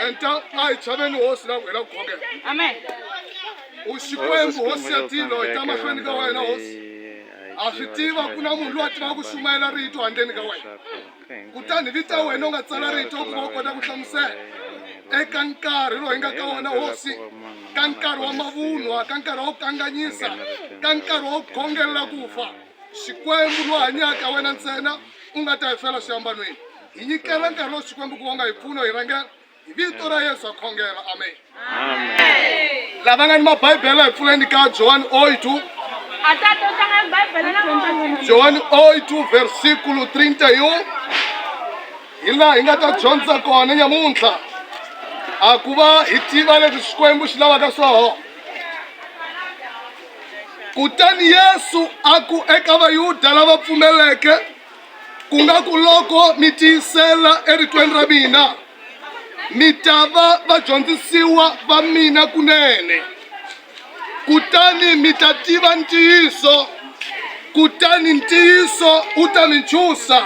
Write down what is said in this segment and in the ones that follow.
enta ai chaveni hosi na wena kukhongela. Amen. Uxikwembu hosi ya tilo ita mahlweni ka wena hosi. A swi tiva ku na munhu loyi a tivaka ku xumayela rito handleni ka wena. Kutani vita wena u nga tsala rito ku va u kota ku hlamusela eka nkarhi lowu hi nga ka wona hosi, ka nkarhi wa mavunwa, ka nkarhi wa ku kanganyisa, ka nkarhi wa ku khongela ku fa. Xikwembu lo hanyaka wena ntsena u nga ta hi fela xiambanweni. Hi nyikela nkarhi lowu Xikwembu ku va nga hi pfuna hi rhangela hi vito ra Yesu a khongela. Amen. Amen. Lava nga ni mabhayibhele hi pfuleni ka John 8. John 8 versículo 31. Hi laha hi nga ta dyondza kona nyamuntlha a ku va hi tiva leswi Xikwembu xi lavaka swoho. Kutani Yesu a ku eka Vayuda lava pfumeleke ku nga ku loko mi tiyisela eritweni ra mina mi ta va vadyondzisiwa va mina kunene. Kutani mi ta tiva ntiyiso, kutani ntiyiso u ta mi chusa.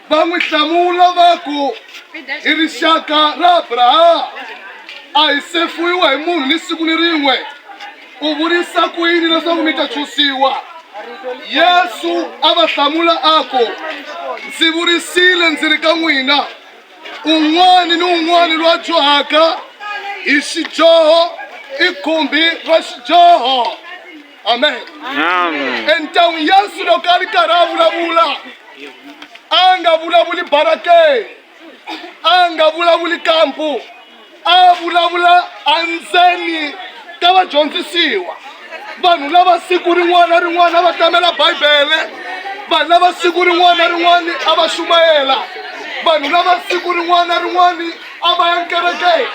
Va n'wi hlamula va ku hi rixaka ra Abrahama a hi se fuyiwa hi munhu ni siku ni rin'we. U vurisa ku yini leswaku mi ta chusiwa? Yesu a va hlamula a ku ndzi vurisile ndzi ri ka n'wina un'wana ni un'wana loyi a dyohaka hi xidyoho i khumbi ra xidyoho. Amen. Entawu Yesu loko a ri karhi a vulavula a nga vulavuli barakeni, a nga vulavuli kampu, a vulavula andzeni ka vadyondzisiwa, vanhu lava siku rin'wana na rin'wana va tamela Bibele, vanhu lava siku rin'wana na rin'wana a va xumayela, vanhu lava siku rin'wana na rin'wana a va ya kerekeni.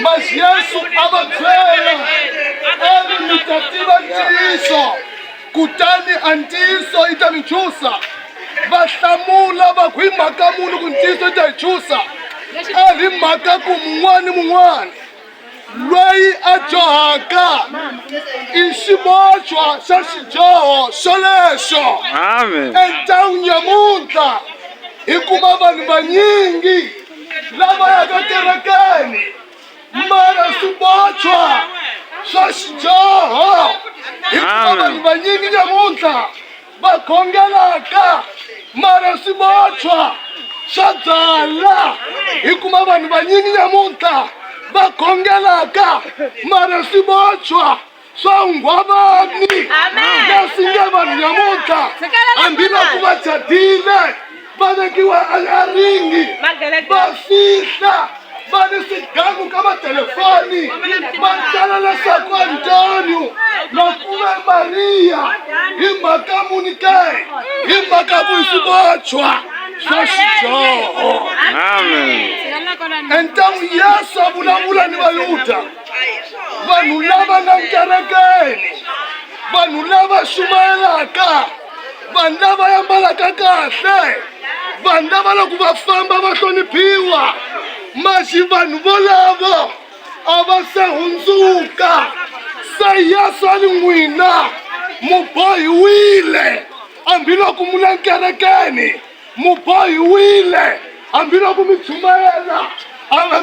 Mas Yesu a va byela mi ta tiva ntiyiso, kutani a ntiyiso i ta mi chusa. Va hlamula va ku hi mhaka munhu ku ntiyiso i ta hi chusa, a hi mhaka ku mun'wana loyi a dyohaka i xibochwa xa xidyoho xolexo. Amen. Entawu nyamuntlha hi kuma vanhu vanyingi lava yaka kerekeni mara swibochwa swa xidyoho. Hi kuma vanhu vanyingi nyamuntlha va khongelaka mara swibochwa swa byala. Hi kuma vanhu vanyingi nyamuntlha va khongelaka mara swibochwa swa nghwavani. Leswi nge vanhu nyamuntlha hambiloko va chadile va vekiwa a ringi va fihla va ni swigangu ka matelefoni va tsala leswaku Antonio na kuve Maria hi mhaka muni ke? Hi mhaka ku swibochwa swa xidyoho. Amen. Entawu Yesu a vulavula ni Vayuda, vanhu lava nga kerekeni, vanhu lava xumayelaka, vanhu lava yambalaka kahle, vanhu lava loko va famba va hloniphiwa. Masi vanhu volavo a va se hundzuka, se Yesu a ni n'wina mu bohiwile hambiloko mu le kerekeni, mu bohiwile hambiloko mi chumayela,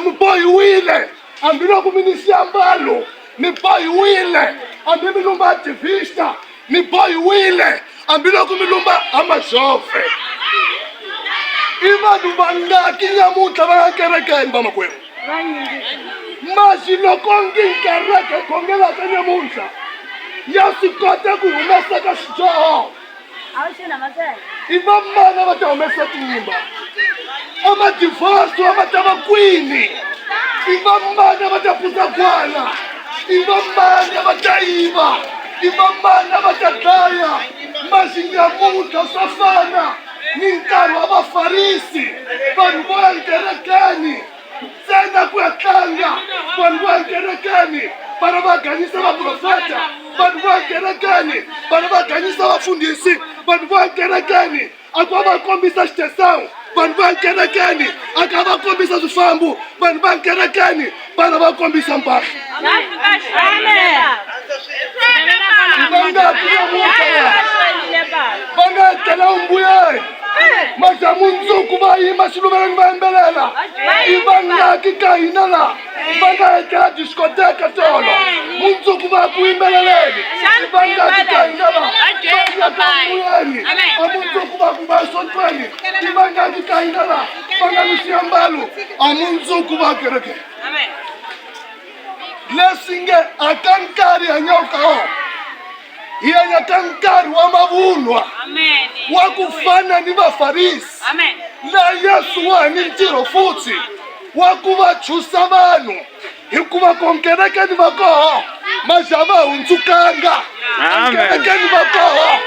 mi bohiwile hambiloko mi ni xiambalo, mi bohiwile hambi mi lumba tivista, mi bohiwile hambiloko mi lumba amazove. I vanhu vangaki nyamuntlha va ya kerekeni vamakwenu? Masi loko ngi kereke khongelaka nyamuntlha ya swi kota ku humesa ka xidyoho. I vamana va ta humesa tinyimba, a madivorce va ta va kwini, i vamana va ta pusa kwana, i vamana va ta yiva, i vamana va ta dlaya. Masi nyamuntlha swa fana ni nkarhi wa vafarisi, vanhu vo ya kerekeni ntsena ku ya tlanga, vanhu vo ya kerekeni vana va ganyisa vaprofeta, vanhu vo ya kerekeni vana va ganyisa vafundhisi, vanhu vo ya kerekeni a ku va kombisa xitesangu, vanhu vo ya kerekeni a ka va kombisa swifambo, vanhu va ya kerekeni vana va kombisa mpahla. Va nga tela umbuyeni, maja munzuku va yima xiluveleni va yimbelela i vangaki ka hina la va nga etlela diskoteka tolo munzuku va ku yimbeleleni i vangaki ka hina la vayakambuyeni a munzuku va ku va sontweni i vangaki ka hina la va nga ni swiambalo a munzuku va kereke leswi nge a ka nkarhi hanyaku ka wona hi hanya ka nkarhi wa mavunwa wa ku fana ni vafarisi laha Yesu wa ni ntirho futhi wa ku va chusa vanhu hikuva konkerekeni va koho maja va hundzukanga konkerekeni va koho